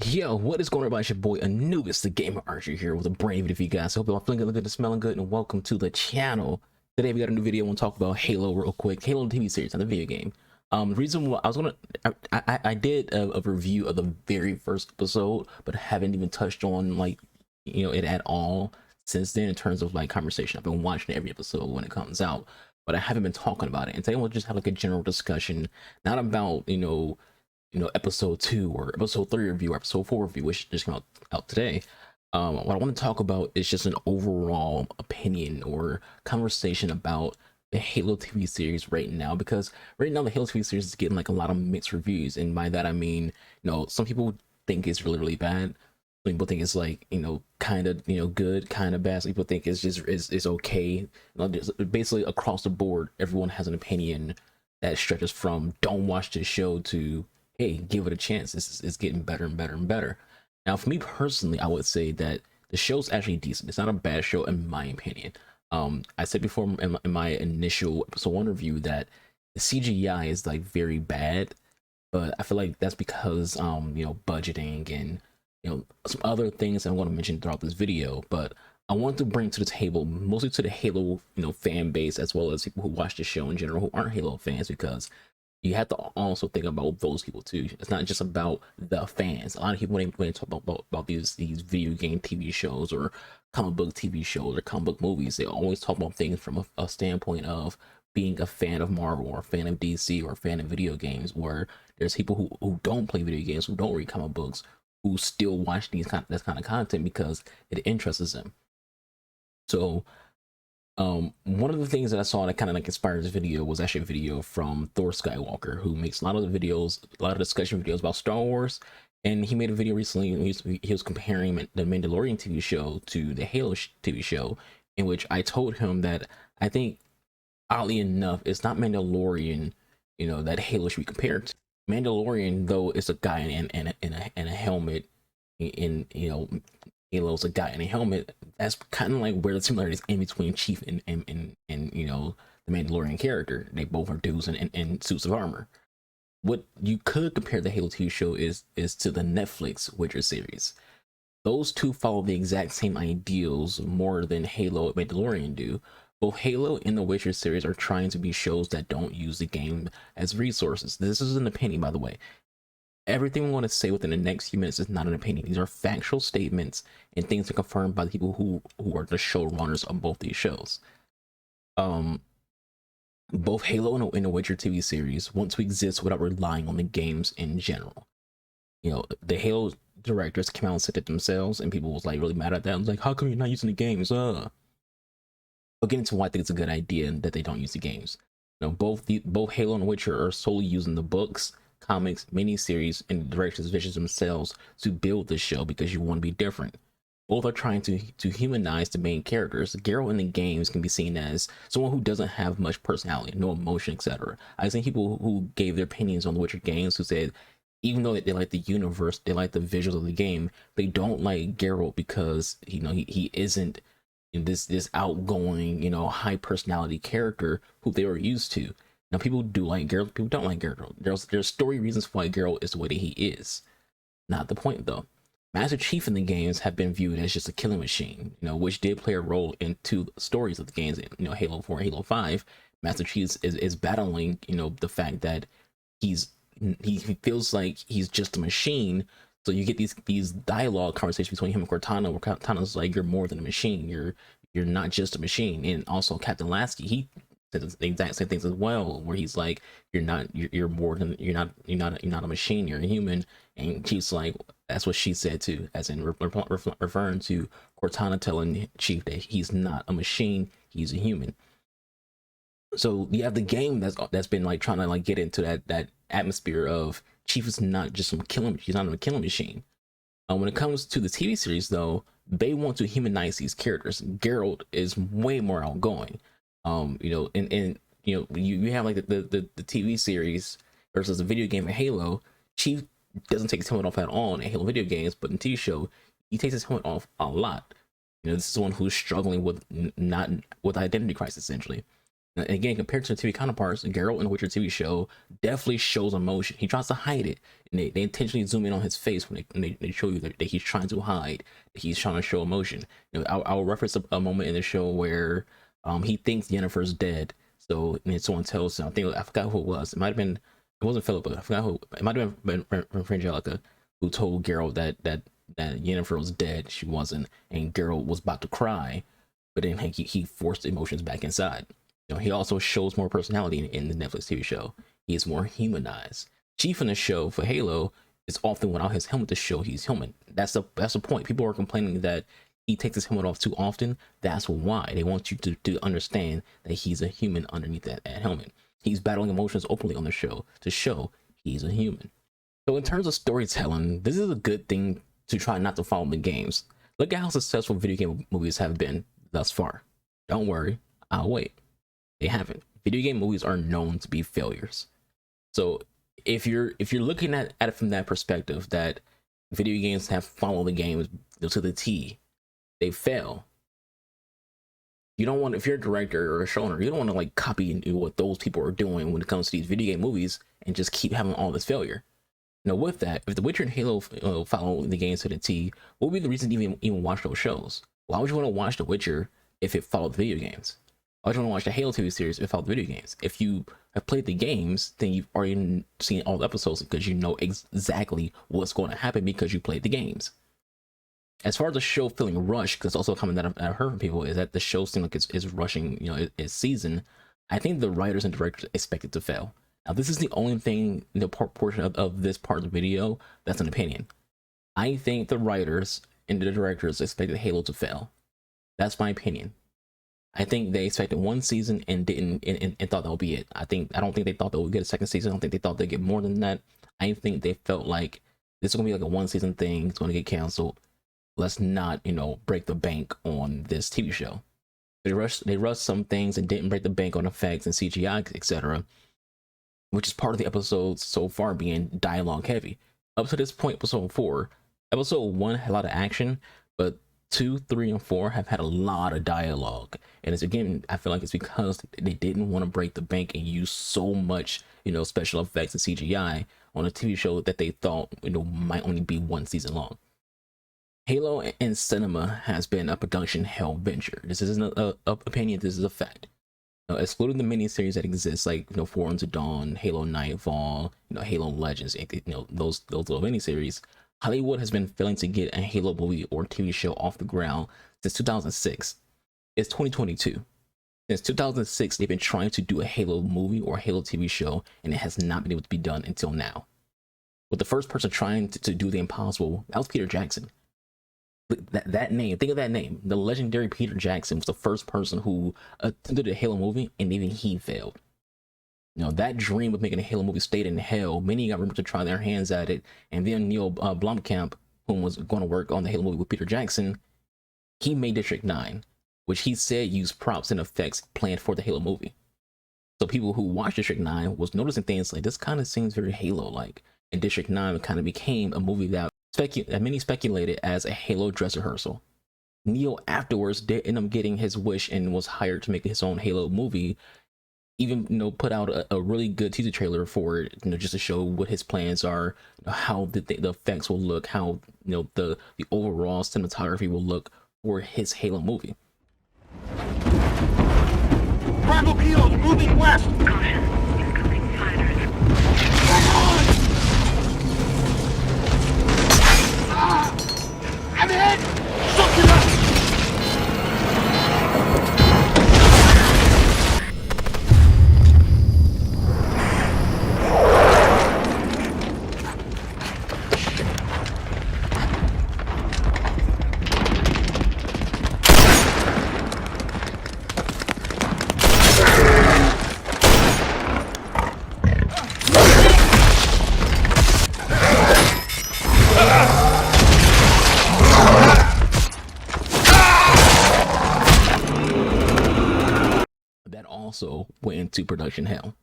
Yo, what is going on, everybody? It's your boy Anubis, the Gamer Archer here with a brand new video for you guys. I hope you're all feeling good, looking good, and smelling good, and welcome to the channel. Today we got a new video. I want to talk about Halo real quick. Halo TV series, not the video game. The reason why I did a review of the very first episode, but haven't even touched on it at all since then in terms of like conversation. I've been watching every episode when it comes out, but I haven't been talking about it. And today we'll just have like a general discussion, not about episode 2 or episode 3 review or episode 4 review, which just came out today. What I want to talk about is just an overall opinion or conversation about the Halo TV series right now, because right now the Halo TV series is getting like a lot of mixed reviews, and by that I mean, some people think it's really bad. Some people think it's like, kind of, good, kind of bad. Some people think it's just is okay. Basically across the board, everyone has an opinion that stretches from don't watch this show to hey, give it a chance. It's getting better and better and better. Now, for me personally, I would say that the show's actually decent. It's not a bad show in my opinion. I said before in my initial episode 1 review that the CGI is like very bad, but I feel like that's because budgeting and some other things I'm going to mention throughout this video. But I want to bring to the table mostly to the Halo fan base, as well as people who watch the show in general who aren't Halo fans, because you have to also think about those people too. It's not just about the fans. A lot of people, when they talk about these video game TV shows or comic book TV shows or comic book movies, they always talk about things from a standpoint of being a fan of Marvel or a fan of DC or a fan of video games, where there's people who don't play video games, who don't read comic books, who still watch this kind of content because it interests them. So one of the things that I saw that kind of like inspired this video was actually a video from Thor Skywalker, who makes a lot of the videos, a lot of discussion videos about Star Wars. And he made a video recently, and he was comparing the Mandalorian TV show to the Halo TV show, in which I told him that I think, oddly enough, it's not Mandalorian, that Halo should be compared to. Mandalorian, though, is a guy in a helmet, Halo's a guy in a helmet. That's kind of like where the similarities in between Chief and the Mandalorian character. They both are dudes in suits of armor. What you could compare the Halo TV show is to the Netflix Witcher series. Those two follow the exact same ideals more than Halo and Mandalorian do. Both Halo and the Witcher series are trying to be shows that don't use the game as resources. This is an opinion, by the way. Everything we want to say within the next few minutes is not an opinion. These are factual statements and things are confirmed by the people who are the showrunners of both these shows. Both Halo and the Witcher TV series want to exist without relying on the games in general. The Halo directors came out and said it themselves, and people was like really mad at that. I was like, how come you're not using the games? I'll get into why I think it's a good idea that they don't use the games. Both Halo and Witcher are solely using the books, comics, miniseries, and the director's visions themselves to build this show because you want to be different. Both are trying to humanize the main characters. Geralt in the games can be seen as someone who doesn't have much personality, no emotion, etc. I've seen people who gave their opinions on the Witcher games who said even though they like the universe, they like the visuals of the game, they don't like Geralt because he isn't this outgoing, high personality character who they were used to. Now, people do like Geralt, people don't like Geralt. There's story reasons why Geralt is the way that he is. Not the point, though. Master Chief in the games have been viewed as just a killing machine, which did play a role into the stories of the games. Halo 4 and Halo 5, Master Chief is battling, the fact that he feels like he's just a machine. So you get these dialogue conversations between him and Cortana, where Cortana's like, "You're more than a machine. You're not just a machine." And also Captain Lasky, he the exact same things as well, where he's like, you're more than, you're not a machine, you're a human. And she's like, that's what she said too, as in referring to Cortana telling Chief that he's not a machine, he's a human. So you have the game that's been like trying to like get into that atmosphere of Chief is not just some killing, he's not a killing machine. When it comes to the TV series, though, they want to humanize these characters. Geralt is way more outgoing. You have like the TV series versus the video game of Halo. Chief doesn't take his helmet off at all in Halo video games, but in TV show, he takes his helmet off a lot. This is someone who's struggling with identity crisis essentially. And again, compared to the TV counterparts, Geralt in the Witcher TV show definitely shows emotion. He tries to hide it, and they intentionally zoom in on his face when they show you that he's trying to hide, that he's trying to show emotion. I'll reference a moment in the show where he thinks Yennefer's dead. So and someone tells him, I forgot who it was. It might have been, it wasn't Philippa. I forgot who. It might have been Frangelica who told Geralt that Yennefer was dead. She wasn't, and Geralt was about to cry, but then he forced emotions back inside. He also shows more personality in the Netflix TV show. He is more humanized. Chief in the show for Halo is often without his helmet to show he's human. That's the point. People are complaining that he takes his helmet off too often. That's why they want you to understand that he's a human underneath that helmet. He's battling emotions openly on the show to show he's a human. So in terms of storytelling, this is a good thing to try not to follow the games. Look at how successful video game movies have been thus far. Don't worry, I'll wait. They haven't. Video game movies are known to be failures. So if you're looking at it from that perspective, that video games have followed the games to the T, they fail. You don't want, if you're a director or a showrunner, you don't want to like copy what those people are doing when it comes to these video game movies and just keep having all this failure. Now with that, if The Witcher and Halo follow the games to the T, what would be the reason to even watch those shows? Why would you want to watch The Witcher if it followed the video games? I just want to watch the Halo TV series if I follow the video games. If you have played the games, then you've already seen all the episodes because you know exactly what's going to happen because you played the games. As far as the show feeling rushed, because also a comment that I've heard from people is that the show seems like it's rushing, its season. I think the writers and directors expect it to fail. Now, this is the only thing, portion of this part of the video that's an opinion. I think the writers and the directors expected Halo to fail. That's my opinion. I think they expected one season and didn't and thought that would be it. I don't think they thought they would get a second season. I don't think they thought they'd get more than that. I think they felt like this is gonna be like a one season thing. It's gonna get canceled. Let's not, break the bank on this TV show. They rushed some things and didn't break the bank on effects and CGI, etc. Which is part of the episodes so far being dialogue heavy. Up to this point, episode 1 had a lot of action, but 2, 3, and 4 have had a lot of dialogue, and it's, again, I feel like it's because they didn't want to break the bank and use so much, special effects and CGI on a TV show that they thought, might only be one season long. Halo in cinema has been a production hell venture. This isn't a opinion. This is a fact. Excluding the miniseries that exist, like Forums of Dawn, Halo Nightfall, Halo Legends, those little miniseries, Hollywood has been failing to get a Halo movie or TV show off the ground since 2006. It's 2022. Since 2006, they've been trying to do a Halo movie or Halo TV show, and it has not been able to be done until now. With the first person trying to do the impossible, that was Peter Jackson. That name, think of that name. The legendary Peter Jackson was the first person who attempted a Halo movie, and even he failed. That dream of making a Halo movie stayed in hell. Many got rumors to try their hands at it, and then Neil Blomkamp, who was going to work on the Halo movie with Peter Jackson, he made District 9, which he said used props and effects planned for the Halo movie. So people who watched District 9 was noticing things like, this kind of seems very Halo-like, and District 9 kind of became a movie that many speculated as a Halo dress rehearsal. Neil afterwards did end up getting his wish and was hired to make his own Halo movie. Even put out a really good teaser trailer for it, just to show what his plans are, how the effects will look, how the overall cinematography will look for his Halo movie. Bravo kilos moving west. Caution, incoming fighters. I'm hit. Suck it up. Also went into production hell.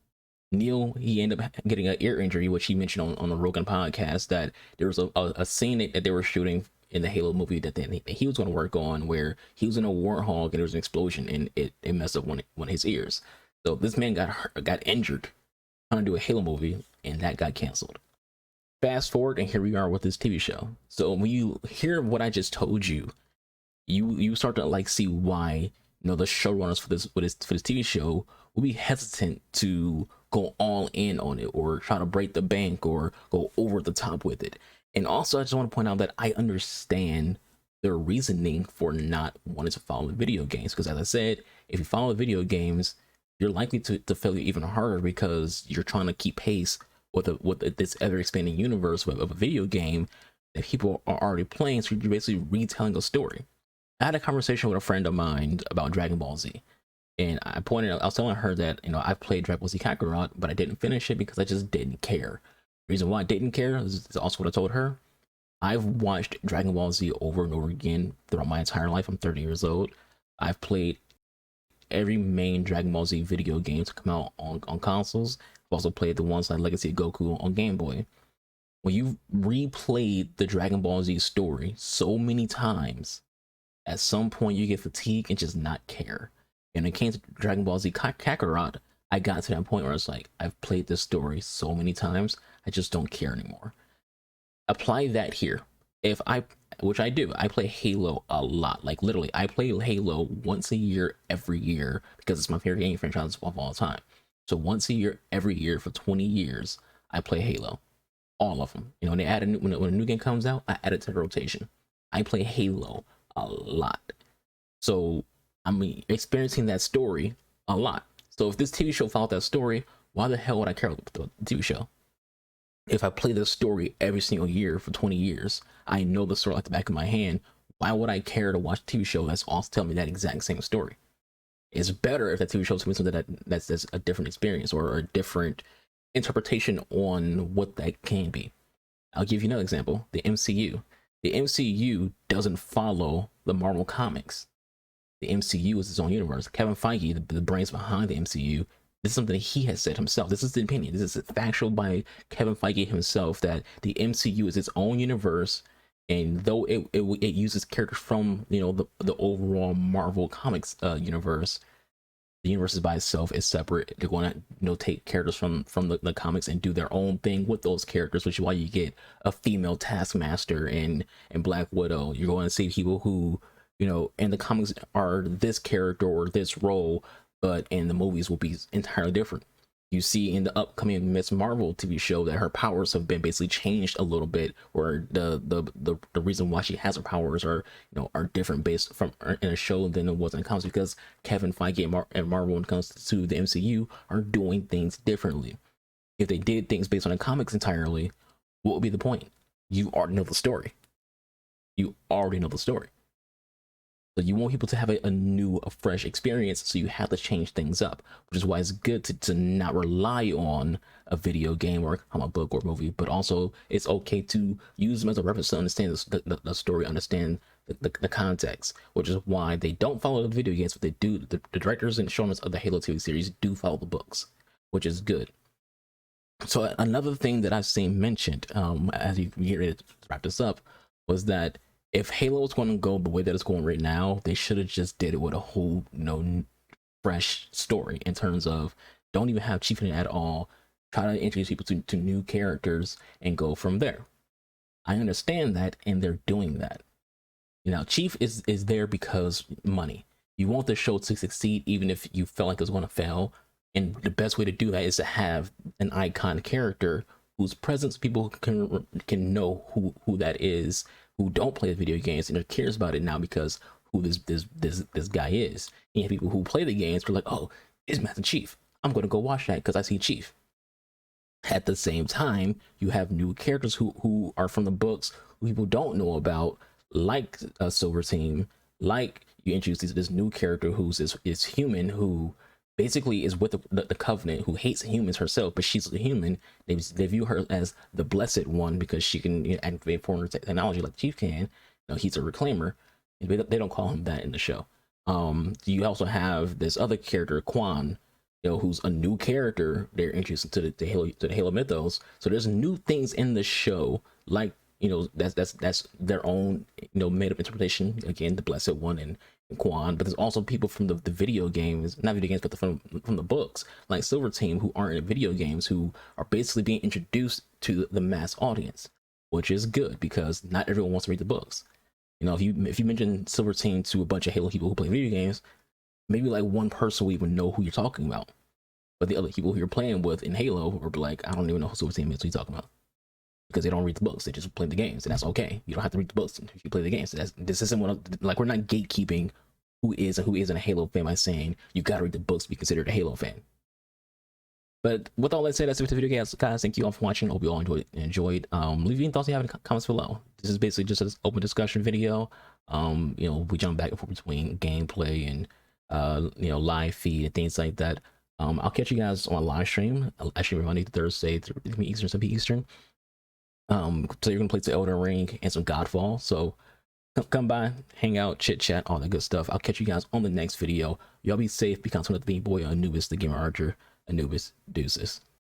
Neil, he ended up getting an ear injury, which he mentioned on the Rogan podcast, that there was a scene that they were shooting in the Halo movie that he was going to work on, where he was in a warthog and there was an explosion and it messed up one of his ears. So this man got injured trying to do a Halo movie, and that got canceled. Fast forward, and here we are with this TV show. So when you hear what I just told you, you start to like see why the showrunners for this TV show will be hesitant to go all in on it or try to break the bank or go over the top with it. And also, I just want to point out that I understand their reasoning for not wanting to follow the video games, because as I said, if you follow the video games, you're likely to fail even harder because you're trying to keep pace with this ever expanding universe of a video game that people are already playing. So you're basically retelling a story. I had a conversation with a friend of mine about Dragon Ball Z, and I was telling her that I played Dragon Ball Z Kakarot, but I didn't finish it because I just didn't care. The reason why I didn't care is also what I told her. I've watched Dragon Ball Z over and over again throughout my entire life. I'm 30 years old. I've played every main Dragon Ball Z video game to come out on consoles. I've also played the ones like Legacy of Goku on Game Boy. When you've replayed the Dragon Ball Z story so many times, at some point you get fatigued and just not care. And when it came to Dragon Ball Z Kakarot, I got to that point where it's like, I've played this story so many times, I just don't care anymore. Apply that here. Which I do, I play Halo a lot. Like literally, I play Halo once a year, every year, because it's my favorite game franchise of all time. So once a year, every year for 20 years, I play Halo. All of them. When they add when a new game comes out, I add it to the rotation. I play Halo a lot. So I'm experiencing that story a lot. So if this TV show followed that story, why the hell would I care about the TV show? If I play this story every single year for 20 years, I know the story like the back of my hand. Why would I care to watch a TV show that's also telling me that exact same story? It's better if that TV show tells me something that's a different experience or a different interpretation on what that can be. I'll give you another example. The MCU. The MCU doesn't follow the Marvel comics. The MCU is its own universe. Kevin Feige, the brains behind the MCU, this is something that he has said himself. This is the opinion. This is factual by Kevin Feige himself, that the MCU is its own universe, and though it uses characters from the overall Marvel comics universe, the universe is by itself, is separate. They're going to take characters from the comics and do their own thing with those characters, which is why you get a female Taskmaster and Black Widow. You're going to see people who in the comics are this character or this role, but in the movies will be entirely different. You see in the upcoming Miss Marvel TV show that her powers have been basically changed a little bit, or the reason why she has her powers are different based from in a show than it was in the comics, because Kevin Feige and Marvel, when it comes to the MCU, are doing things differently. If they did things based on the comics entirely, what would be the point? You already know the story. You already know the story. So you want people to have a new, a fresh experience, so you have to change things up, which is why it's good to not rely on a video game or a comic book or movie, but also it's okay to use them as a reference to understand the story, understand the context, which is why they don't follow the video games, but they do. The directors and showrunners of the Halo TV series do follow the books, which is good. So another thing that I've seen mentioned, as you get ready to wrap this up, was that if Halo is going to go the way that it's going right now, they should have just did it with a whole, fresh story, in terms of don't even have Chief in it at all. Try to introduce people to new characters and go from there. I understand that, and they're doing that. Chief is there because money. You want the show to succeed, even if you felt like it's going to fail. And the best way to do that is to have an icon character whose presence people can know who that is, who don't play the video games and are curious about it now because who this guy is. And you have people who play the games who are like, oh, it's Master Chief. I'm going to go watch that because I see Chief. At the same time, you have new characters who are from the books who people don't know about, like Silver Team, like you introduce this new character who's is human, who basically is with the Covenant, who hates humans herself, but she's a human. They view her as the blessed one because she can activate foreign technology like Chief can. He's a reclaimer. They don't call him that in the show. You also have this other character, Quan, who's a new character they're introducing to the Halo mythos. So there's new things in the show, like that's their own made up interpretation. Again, the Blessed One and Quan, but there's also people from the video games, not video games, but from the books, like Silver Team, who aren't in video games, who are basically being introduced to the mass audience, which is good because not everyone wants to read the books. If you mention Silver Team to a bunch of Halo people who play video games, maybe like one person will even know who you're talking about. But the other people who you're playing with in Halo are like, I don't even know who Silver Team is. What are you talking about? Because they don't read the books, they just play the games, and that's okay. You don't have to read the books if you play the games. This isn't we're not gatekeeping who is and who isn't a Halo fan by saying you gotta read the books to be considered a Halo fan. But with all that said, that's it for the video, guys. Thank you all for watching. Hope you all enjoyed. Leave any thoughts you have in the comments below. This is basically just an open discussion video. We jump back and forth between gameplay and live feed and things like that. I'll catch you guys on a live stream. Actually, Monday to Thursday, 3 Eastern, 7 Eastern. So you're gonna play some Elden Ring and some Godfall. So come by, hang out, chit chat, all that good stuff. I'll catch you guys on the next video. Y'all be safe. Be constant with the boy Anubis, the gamer archer. Anubis, deuces.